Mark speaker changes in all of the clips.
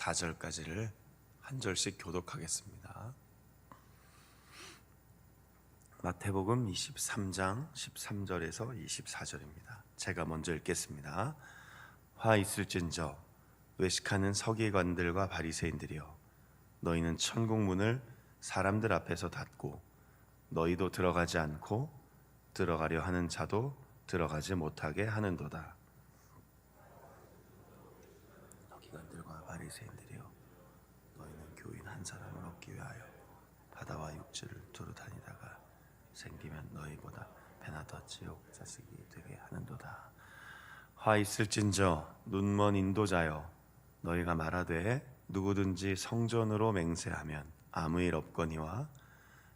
Speaker 1: 다절까지를 한 절씩 교독하겠습니다. 마태복음 23장 13절에서 24절입니다. 제가 먼저 읽겠습니다. 화 있을진저 외식하는 서기관들과 바리새인들이여, 너희는 천국 문을 사람들 앞에서 닫고 너희도 들어가지 않고 들어가려 하는 자도 들어가지 못하게 하는도다. 서기관들과 바리새인들이여, 너희는 교인 한 사람을 얻기 위하여 바다와 육지를 두루 다니다가 생기면 너희보다 배나 더 지옥 자식이 되게 하는도다. 화 있을진저 눈먼 인도자여, 너희가 말하되 누구든지 성전으로 맹세하면 아무 일 없거니와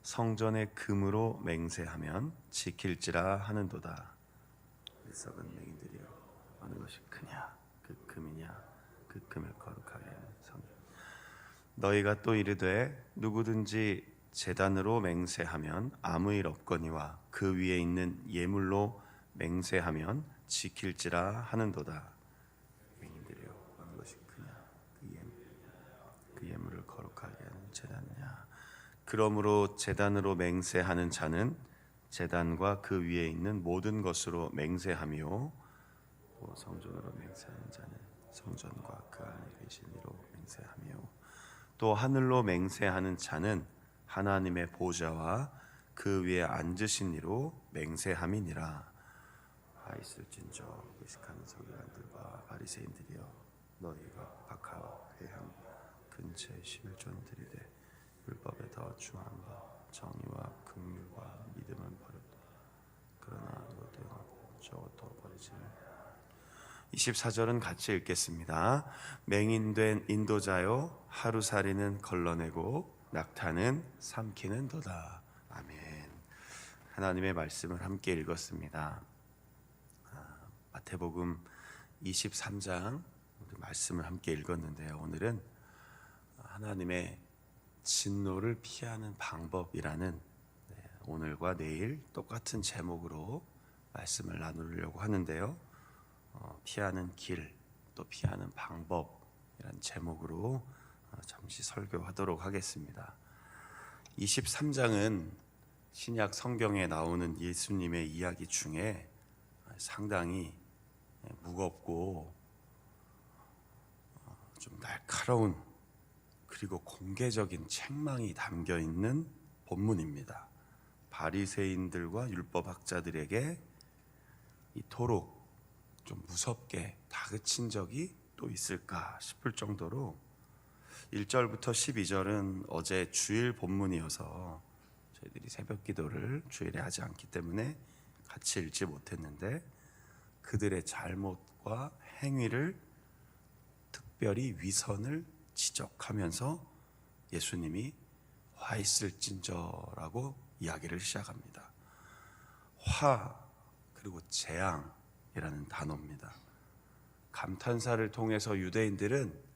Speaker 1: 성전의 금으로 맹세하면 지킬지라 하는도다. 썩은 맹인들이여, 어느 것이 크냐, 그 금이냐, 그 금을 거룩하게 하는 성. 너희가 또 이르되 누구든지 제단으로 맹세하면 아무 일 없거니와 그 위에 있는 예물로 맹세하면 지킬지라 하는도다. 맹인들이여, 어느 것이 크냐, 그 예물을 거룩하게 하는 제단이냐. 그러므로 제단으로 맹세하는 자는 제단과 그 위에 있는 모든 것으로 맹세하며, 또 성전으로 맹세하는 자는 성전과 그 안에 계신 이로 맹세하며, 또 하늘로 맹세하는 자는 하나님의 보좌와 그 위에 앉으신 이로 맹세함이니라. 화 있을진저 외식하는 서기관들과 바리새인들이여, 너희가 박하와 회ham 근처에 심을 쫀들이되 율법에 더 중한 바 정의와 긍휼과 믿음은 버렸다. 그러나 이것도 행하고 저것도 버리지. 24절은 같이 읽겠습니다. 맹인된 인도자여, 하루살이는 걸러내고 낙타는 삼키는 도다. 아멘. 하나님의 말씀을 함께 읽었습니다. 마태복음 23장 말씀을 함께 읽었는데요, 오늘은 하나님의 진노를 피하는 방법이라는 오늘과 내일 똑같은 제목으로 말씀을 나누려고 하는데요, 피하는 길, 또 피하는 방법이라는 제목으로 잠시 설교하도록 하겠습니다. 23장은 신약 성경에 나오는 예수님의 이야기 중에 상당히 무겁고 좀 날카로운, 그리고 공개적인 책망이 담겨 있는 본문입니다. 바리새인들과 율법학자들에게 이토록 좀 무섭게 다그친 적이 또 있을까 싶을 정도로 1절부터 12절은 어제 주일 본문이어서 저희들이 새벽 기도를 주일에 하지 않기 때문에 같이 읽지 못했는데, 그들의 잘못과 행위를, 특별히 위선을 지적하면서 예수님이 화 있을진저라고 이야기를 시작합니다. 화, 그리고 재앙이라는 단어입니다. 감탄사를 통해서 유대인들은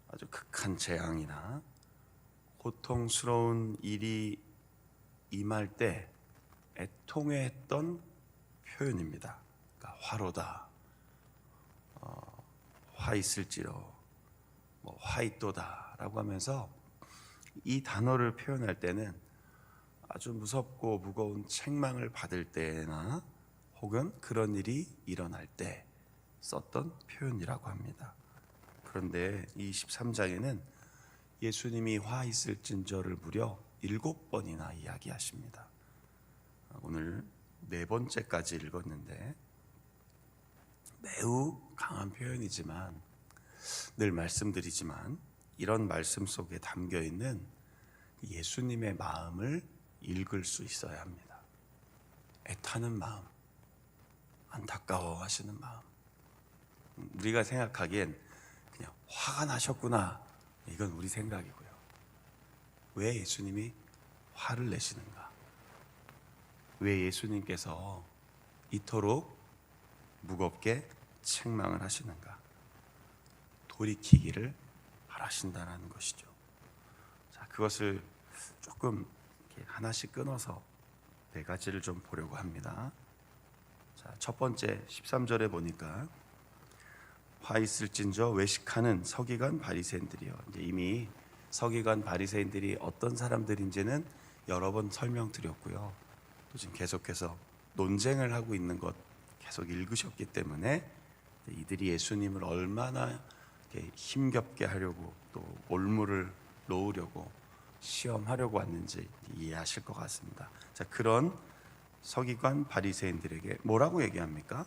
Speaker 1: 아주 극한 재앙이나 고통스러운 일이 임할 때 애통해했던 표현입니다. 그러니까 화로다, 화 있을지로, 화 있도다라고 하면서 이 단어를 표현할 때는 아주 무섭고 무거운 책망을 받을 때나 혹은 그런 일이 일어날 때 썼던 표현이라고 합니다. 그런데 이 23장에는 예수님이 화 있을진저를 무려 7번이나 이야기하십니다. 오늘 4번째까지 읽었는데 매우 강한 표현이지만, 늘 말씀드리지만 이런 말씀 속에 담겨 있는 예수님의 마음을 읽을 수 있어야 합니다. 애타는 마음, 안타까워하시는 마음. 우리가 생각하기엔 그냥 화가 나셨구나, 이건 우리 생각이고요. 왜 예수님이 화를 내시는가? 왜 예수님께서 이토록 무겁게 책망을 하시는가? 돌이키기를 바라신다는 것이죠. 자, 그것을 조금 이렇게 하나씩 끊어서 4가지를 좀 보려고 합니다. 자, 첫 번째 13절에 보니까 화 있을진저 외식하는 서기관 바리새인들이요. 이제 이미 서기관 바리새인들이 어떤 사람들인지는 여러 번 설명드렸고요. 또 지금 계속해서 논쟁을 하고 있는 것 계속 읽으셨기 때문에 이들이 예수님을 얼마나 힘겹게 하려고 또 올무를 놓으려고 시험하려고 왔는지 이해하실 것 같습니다. 자, 그런 서기관 바리새인들에게 뭐라고 얘기합니까?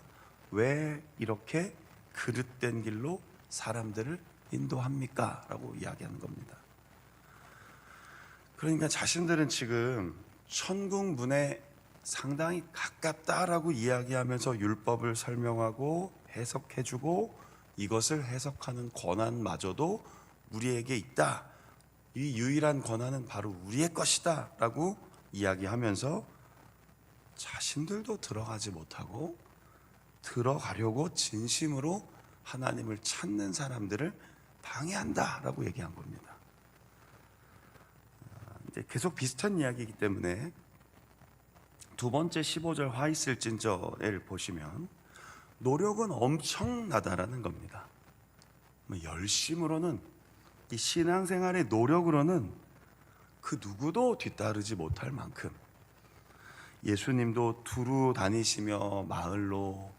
Speaker 1: 왜 이렇게 그릇된 길로 사람들을 인도합니까? 라고 이야기하는 겁니다. 그러니까 자신들은 지금 천국 문에 상당히 가깝다라고 이야기하면서 율법을 설명하고 해석해주고 이것을 해석하는 권한마저도 우리에게 있다. 이 유일한 권한은 바로 우리의 것이다 라고 이야기하면서 자신들도 들어가지 못하고 들어가려고 진심으로 하나님을 찾는 사람들을 방해한다 라고 얘기한 겁니다. 이제 계속 비슷한 이야기이기 때문에 두 번째 15절 화 있을진저를 보시면 노력은 엄청나다라는 겁니다. 열심으로는, 이 신앙생활의 노력으로는 그 누구도 뒤따르지 못할 만큼 예수님도 두루 다니시며 마을로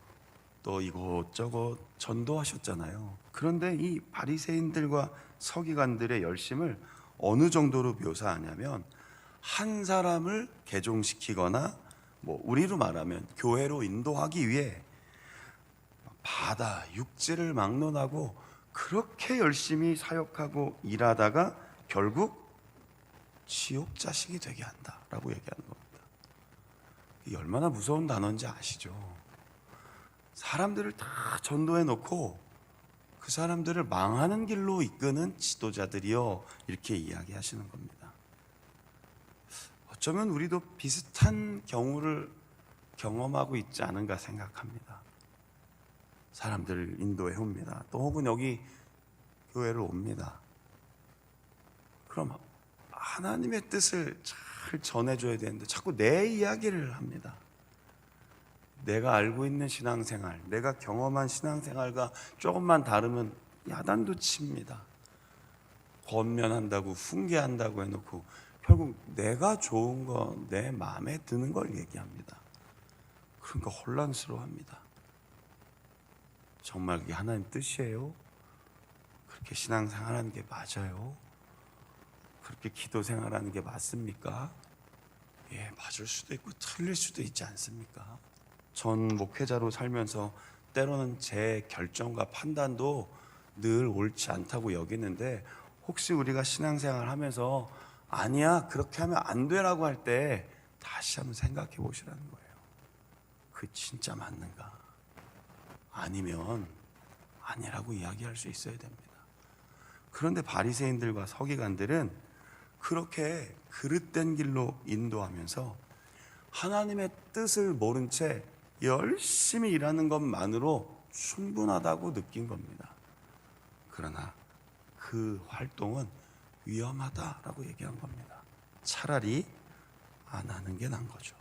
Speaker 1: 또 이곳저곳 전도하셨잖아요. 그런데 이 바리새인들과 서기관들의 열심을 어느 정도로 묘사하냐면 한 사람을 개종시키거나 우리로 말하면 교회로 인도하기 위해 바다, 육지를 막론하고 그렇게 열심히 사역하고 일하다가 결국 지옥 자식이 되게 한다라고 얘기하는 겁니다. 이게 얼마나 무서운 단어인지 아시죠? 사람들을 다 전도해 놓고 그 사람들을 망하는 길로 이끄는 지도자들이요, 이렇게 이야기하시는 겁니다. 어쩌면 우리도 비슷한 경우를 경험하고 있지 않은가 생각합니다. 사람들을 인도해 옵니다. 또 혹은 여기 교회를 옵니다. 그럼 하나님의 뜻을 잘 전해줘야 되는데 자꾸 내 이야기를 합니다. 내가 알고 있는 신앙생활, 내가 경험한 신앙생활과 조금만 다르면 야단도 칩니다. 권면한다고 훈계한다고 해놓고 결국 내가 좋은 거, 내 마음에 드는 걸 얘기합니다. 그러니까 혼란스러워합니다. 정말 그게 하나님 뜻이에요? 그렇게 신앙생활하는 게 맞아요? 그렇게 기도생활하는 게 맞습니까? 예, 맞을 수도 있고 틀릴 수도 있지 않습니까? 전 목회자로 살면서 때로는 제 결정과 판단도 늘 옳지 않다고 여기는데, 혹시 우리가 신앙생활 하면서 아니야, 그렇게 하면 안 되라고 할 때 다시 한번 생각해 보시라는 거예요. 그 진짜 맞는가? 아니면 아니라고 이야기할 수 있어야 됩니다. 그런데 바리새인들과 서기관들은 그렇게 그릇된 길로 인도하면서 하나님의 뜻을 모른 채 열심히 일하는 것만으로 충분하다고 느낀 겁니다. 그러나 그 활동은 위험하다라고 얘기한 겁니다. 차라리 안 하는 게 나은 거죠.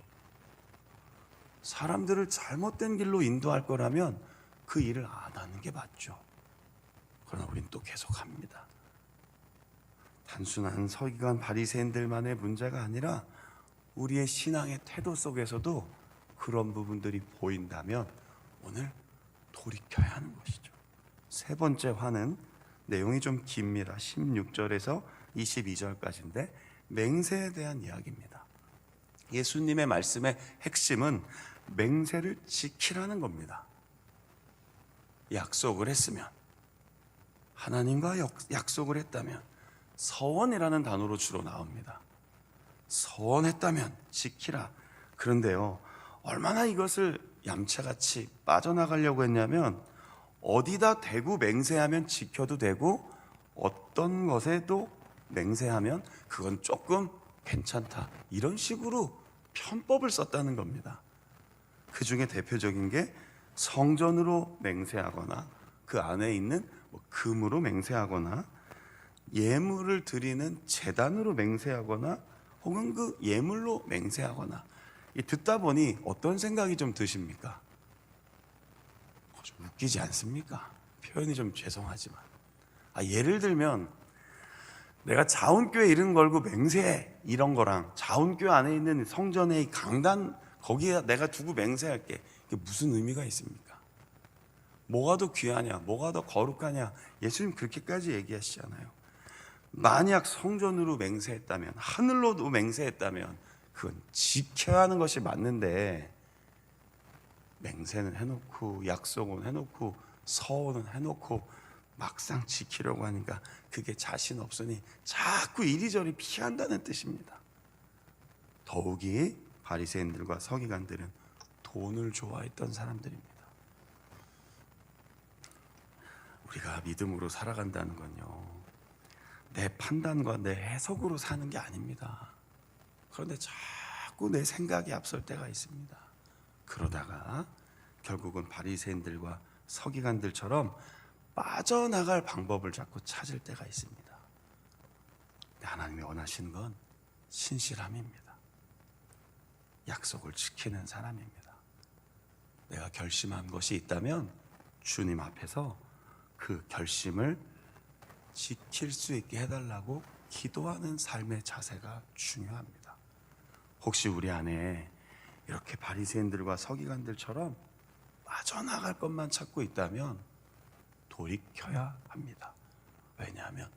Speaker 1: 사람들을 잘못된 길로 인도할 거라면 그 일을 안 하는 게 맞죠. 그러나 우리는 또 계속합니다. 단순한 서기관 바리새인들만의 문제가 아니라 우리의 신앙의 태도 속에서도 그런 부분들이 보인다면 오늘 돌이켜야 하는 것이죠. 세 번째 화는 내용이 좀 깁니다. 16절에서 22절까지인데 맹세에 대한 이야기입니다. 예수님의 말씀의 핵심은 맹세를 지키라는 겁니다. 약속을 했으면, 하나님과 약속을 했다면, 서원이라는 단어로 주로 나옵니다. 서원했다면 지키라. 그런데요, 얼마나 이것을 얌체같이 빠져나가려고 했냐면 어디다 대고 맹세하면 지켜도 되고 어떤 것에도 맹세하면 그건 조금 괜찮다, 이런 식으로 편법을 썼다는 겁니다. 그 중에 대표적인 게 성전으로 맹세하거나 그 안에 있는 금으로 맹세하거나 예물을 드리는 제단으로 맹세하거나 혹은 그 예물로 맹세하거나. 듣다 보니 어떤 생각이 좀 드십니까? 좀 웃기지 않습니까? 표현이 좀 죄송하지만, 예를 들면 내가 자운교회 이름 걸고 맹세 이런 거랑 자운교회 안에 있는 성전의 강단 거기에 내가 두고 맹세할게, 이게 무슨 의미가 있습니까? 뭐가 더 귀하냐, 뭐가 더 거룩하냐, 예수님 그렇게까지 얘기하시잖아요. 만약 성전으로 맹세했다면, 하늘로도 맹세했다면 그건 지켜야 하는 것이 맞는데, 맹세는 해놓고 약속은 해놓고 서원은 해놓고 막상 지키려고 하니까 그게 자신 없으니 자꾸 이리저리 피한다는 뜻입니다. 더욱이 바리새인들과 서기관들은 돈을 좋아했던 사람들입니다. 우리가 믿음으로 살아간다는 건요, 내 판단과 내 해석으로 사는 게 아닙니다. 그런데 자꾸 내 생각이 앞설 때가 있습니다. 그러다가 결국은 바리새인들과 서기관들처럼 빠져나갈 방법을 자꾸 찾을 때가 있습니다. 하나님이 원하시는 건 신실함입니다. 약속을 지키는 사람입니다. 내가 결심한 것이 있다면 주님 앞에서 그 결심을 지킬 수 있게 해달라고 기도하는 삶의 자세가 중요합니다. 혹시 우리 안에 이렇게 바리새인들과 서기관들처럼 빠져나갈 것만 찾고 있다면 돌이켜야 합니다. 왜냐하면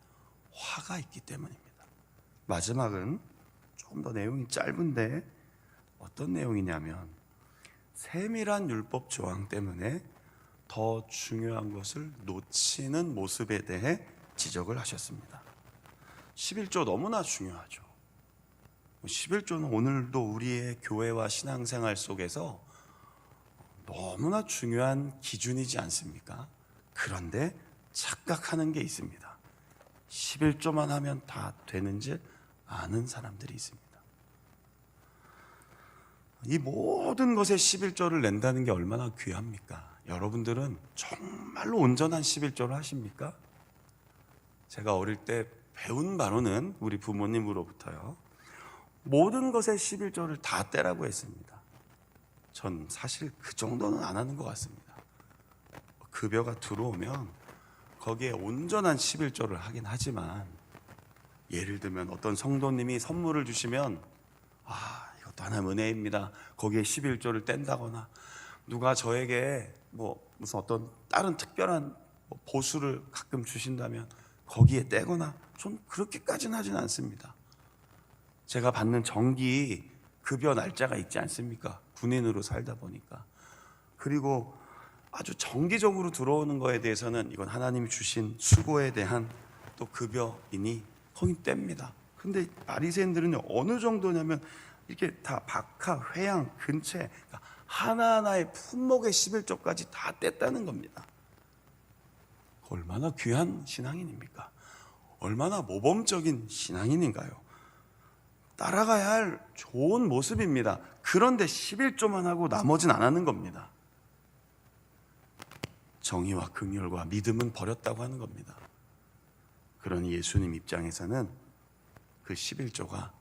Speaker 1: 화가 있기 때문입니다. 마지막은 조금 더 내용이 짧은데 어떤 내용이냐면, 세밀한 율법 조항 때문에 더 중요한 것을 놓치는 모습에 대해 지적을 하셨습니다. 11조 너무나 중요하죠. 11조는 오늘도 우리의 교회와 신앙생활 속에서 너무나 중요한 기준이지 않습니까? 그런데 착각하는 게 있습니다. 11조만 하면 다 되는지 아는 사람들이 있습니다. 이 모든 것에 11조를 낸다는 게 얼마나 귀합니까? 여러분들은 정말로 온전한 11조를 하십니까? 제가 어릴 때 배운 바로는 우리 부모님으로부터요, 모든 것에 11조를 다 떼라고 했습니다. 전 사실 그 정도는 안 하는 것 같습니다. 급여가 들어오면 거기에 온전한 11조를 하긴 하지만, 예를 들면 어떤 성도님이 선물을 주시면 이것도 하나의 은혜입니다, 거기에 11조를 뗀다거나, 누가 저에게 무슨 어떤 다른 특별한 보수를 가끔 주신다면 거기에 떼거나, 전 그렇게까지는 하진 않습니다. 제가 받는 정기 급여 날짜가 있지 않습니까? 군인으로 살다 보니까. 그리고 아주 정기적으로 들어오는 거에 대해서는 이건 하나님이 주신 수고에 대한 또 급여이니 거기 뗍니다. 근데 바리새인들은 어느 정도냐면 이렇게 다 박하, 회양, 근체, 그러니까 하나하나의 품목의 11조까지 다 뗐다는 겁니다. 얼마나 귀한 신앙인입니까? 얼마나 모범적인 신앙인인가요? 따라가야 할 좋은 모습입니다. 그런데 11조만 하고 나머지는 안 하는 겁니다. 정의와 긍휼과 믿음은 버렸다고 하는 겁니다. 그러니 예수님 입장에서는 그 11조가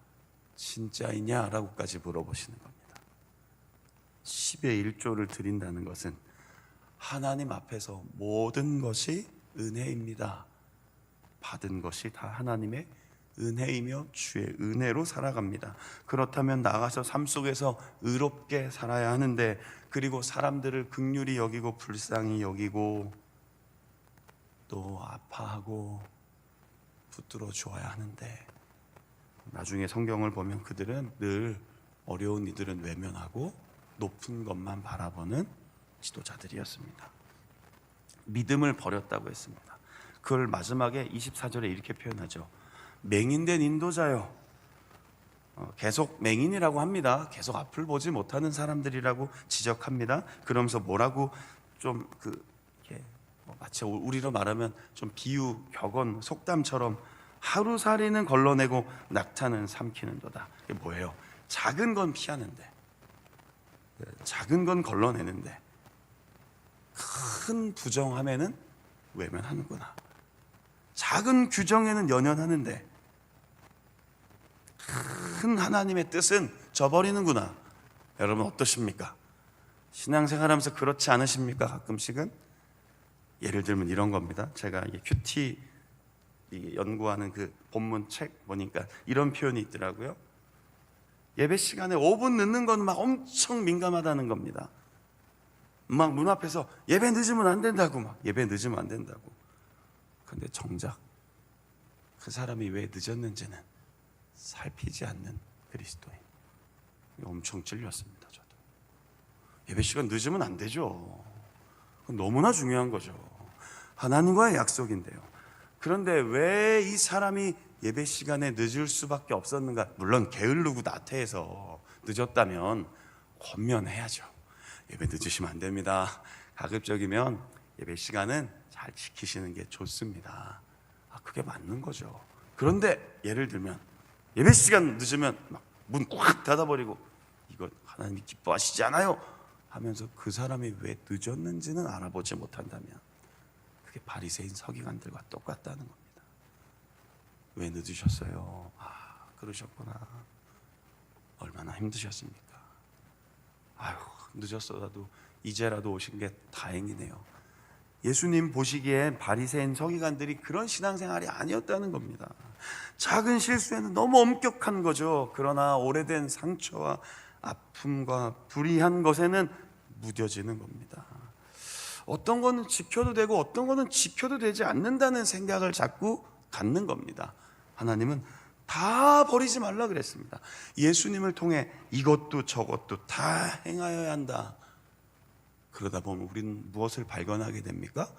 Speaker 1: 진짜이냐라고까지 물어보시는 겁니다. 10의 1조를 드린다는 것은 하나님 앞에서 모든 것이 은혜입니다. 받은 것이 다 하나님의 은혜이며 주의 은혜로 살아갑니다. 그렇다면 나가서 삶 속에서 의롭게 살아야 하는데, 그리고 사람들을 긍휼히 여기고 불쌍히 여기고 또 아파하고 붙들어 주어야 하는데, 나중에 성경을 보면 그들은 늘 어려운 이들은 외면하고 높은 것만 바라보는 지도자들이었습니다. 믿음을 버렸다고 했습니다. 그걸 마지막에 24절에 이렇게 표현하죠. 맹인된 인도자요. 계속 맹인이라고 합니다. 계속 앞을 보지 못하는 사람들이라고 지적합니다. 그러면서 뭐라고 좀 마치 우리로 말하면 좀 비유, 격언, 속담처럼 하루살이는 걸러내고 낙타는 삼키는도다. 이게 뭐예요? 작은 건 피하는데, 작은 건 걸러내는데, 큰 부정함에는 외면하는구나. 작은 규정에는 연연하는데 큰 하나님의 뜻은 저버리는구나. 여러분 어떠십니까? 신앙생활하면서 그렇지 않으십니까? 가끔씩은 예를 들면 이런 겁니다. 제가 큐티 연구하는 그 본문 책 보니까 이런 표현이 있더라고요. 예배 시간에 5분 늦는 건 막 엄청 민감하다는 겁니다. 막 문 앞에서 예배 늦으면 안 된다고, 막 예배 늦으면 안 된다고. 근데 정작 그 사람이 왜 늦었는지는 살피지 않는 그리스도인. 엄청 찔렸습니다. 저도. 예배 시간 늦으면 안 되죠. 그건 너무나 중요한 거죠. 하나님과의 약속인데요. 그런데 왜 이 사람이 예배 시간에 늦을 수밖에 없었는가? 물론 게으르고 나태해서 늦었다면 권면해야죠. 예배 늦으시면 안 됩니다. 가급적이면 예배 시간은 잘 지키시는 게 좋습니다. 그게 맞는 거죠. 그런데 예를 들면 예배 시간 늦으면 막 문 꽉 닫아버리고 이거 하나님이 기뻐하시지 않아요 하면서 그 사람이 왜 늦었는지는 알아보지 못한다면 그게 바리새인 서기관들과 똑같다는 겁니다. 왜 늦으셨어요? 그러셨구나. 얼마나 힘드셨습니까? 아유, 늦었어도 이제라도 오신 게 다행이네요. 예수님 보시기에 바리새인 서기관들이 그런 신앙생활이 아니었다는 겁니다. 작은 실수에는 너무 엄격한 거죠. 그러나 오래된 상처와 아픔과 불의한 것에는 무뎌지는 겁니다. 어떤 거는 지켜도 되고 어떤 거는 지켜도 되지 않는다는 생각을 자꾸 갖는 겁니다. 하나님은 다 버리지 말라 그랬습니다. 예수님을 통해 이것도 저것도 다 행하여야 한다. 그러다 보면 우리는 무엇을 발견하게 됩니까?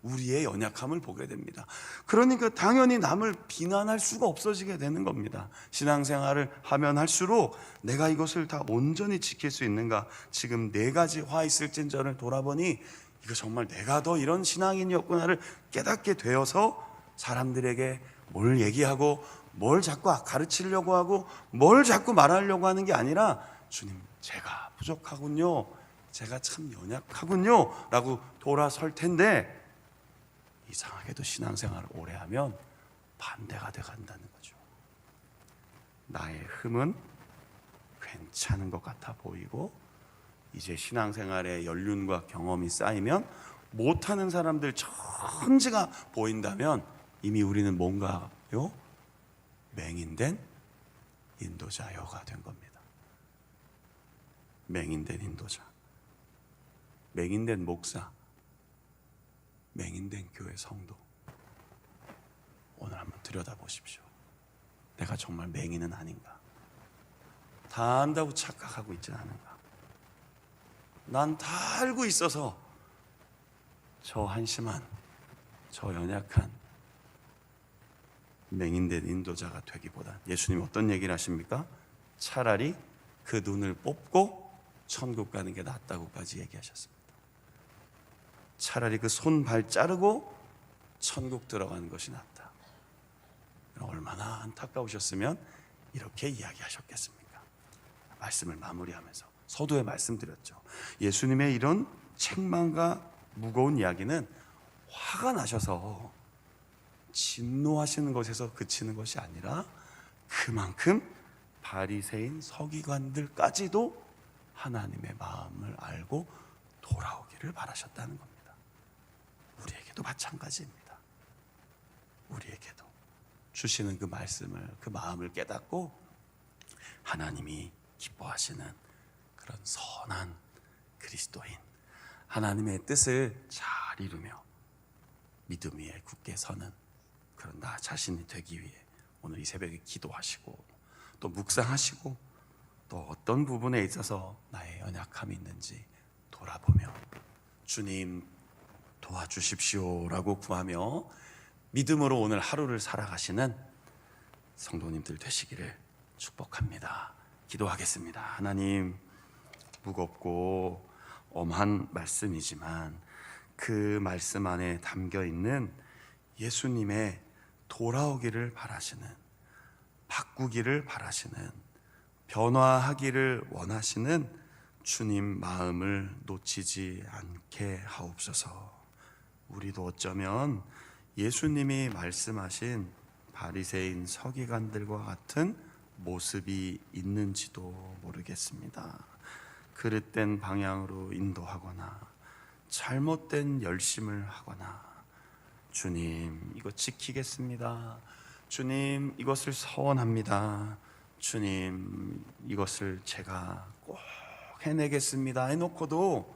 Speaker 1: 우리의 연약함을 보게 됩니다. 그러니까 당연히 남을 비난할 수가 없어지게 되는 겁니다. 신앙생활을 하면 할수록 내가 이것을 다 온전히 지킬 수 있는가? 지금 4가지 화 있을진저를 돌아보니 이거 정말 내가 더 이런 신앙인이었구나를 깨닫게 되어서 사람들에게 뭘 얘기하고 뭘 자꾸 가르치려고 하고 뭘 자꾸 말하려고 하는 게 아니라 주님, 제가 부족하군요. 제가 참 연약하군요 라고 돌아설 텐데 이상하게도 신앙생활을 오래 하면 반대가 돼간다는 거죠. 나의 흠은 괜찮은 것 같아 보이고 이제 신앙생활의 연륜과 경험이 쌓이면 못하는 사람들 천지가 보인다면 이미 우리는 뭔가요? 맹인된 인도자여가 된 겁니다. 맹인된 인도자, 맹인된 목사, 맹인된 교회 성도. 오늘 한번 들여다보십시오. 내가 정말 맹인은 아닌가? 다 안다고 착각하고 있지 않은가? 난 다 알고 있어서 저 한심한, 저 연약한 맹인된 인도자가 되기보다 예수님 어떤 얘기를 하십니까? 차라리 그 눈을 뽑고 천국 가는 게 낫다고까지 얘기하셨습니다. 차라리 그 손, 발 자르고 천국 들어가는 것이 낫다. 얼마나 안타까우셨으면 이렇게 이야기하셨겠습니까? 말씀을 마무리하면서 서두에 말씀드렸죠. 예수님의 이런 책망과 무거운 이야기는 화가 나셔서 진노하시는 것에서 그치는 것이 아니라 그만큼 바리새인 서기관들까지도 하나님의 마음을 알고 돌아오기를 바라셨다는 겁니다. 우리에게도 마찬가지입니다. 우리에게도 주시는 그 말씀을, 그 마음을 깨닫고 하나님이 기뻐하시는 그런 선한 그리스도인, 하나님의 뜻을 잘 이루며 믿음 위에 굳게 서는 그런 나 자신이 되기 위해 오늘 이 새벽에 기도하시고 또 묵상하시고 또 어떤 부분에 있어서 나의 연약함이 있는지 돌아보며 주님 도와주십시오라고 구하며 믿음으로 오늘 하루를 살아가시는 성도님들 되시기를 축복합니다. 기도하겠습니다. 하나님, 무겁고 엄한 말씀이지만 그 말씀 안에 담겨 있는 예수님의 돌아오기를 바라시는, 바꾸기를 바라시는, 변화하기를 원하시는 주님 마음을 놓치지 않게 하옵소서. 우리도 어쩌면 예수님이 말씀하신 바리새인 서기관들과 같은 모습이 있는지도 모르겠습니다. 그릇된 방향으로 인도하거나 잘못된 열심을 하거나 주님 이거 지키겠습니다, 주님 이것을 서원합니다, 주님 이것을 제가 꼭 해내겠습니다 해놓고도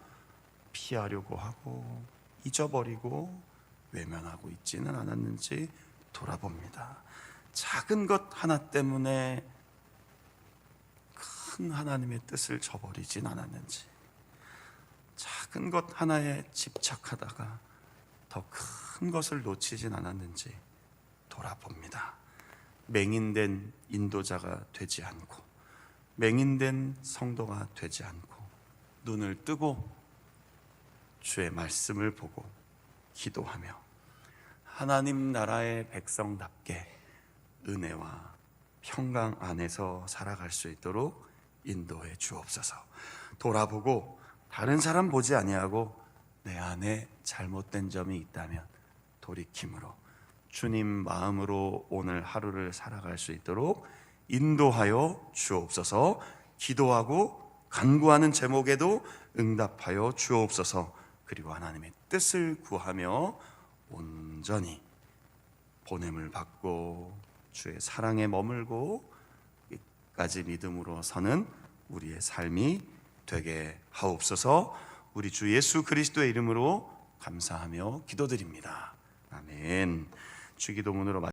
Speaker 1: 피하려고 하고 잊어버리고 외면하고 있지는 않았는지 돌아봅니다. 작은 것 하나 때문에 큰 하나님의 뜻을 저버리진 않았는지, 작은 것 하나에 집착하다가 더 큰 것을 놓치진 않았는지 돌아봅니다. 맹인된 인도자가 되지 않고 맹인된 성도가 되지 않고 눈을 뜨고 주의 말씀을 보고 기도하며 하나님 나라의 백성답게 은혜와 평강 안에서 살아갈 수 있도록 인도해 주옵소서. 돌아보고 다른 사람 보지 아니하고 내 안에 잘못된 점이 있다면 돌이킴으로 주님 마음으로 오늘 하루를 살아갈 수 있도록 인도하여 주옵소서. 기도하고 간구하는 제목에도 응답하여 주옵소서. 그리고 하나님의 뜻을 구하며 온전히 보냄을 받고 주의 사랑에 머물고 끝까지 믿음으로 서는 우리의 삶이 되게 하옵소서. 우리 주 예수 그리스도의 이름으로 감사하며 기도드립니다. 아멘. 주기도문으로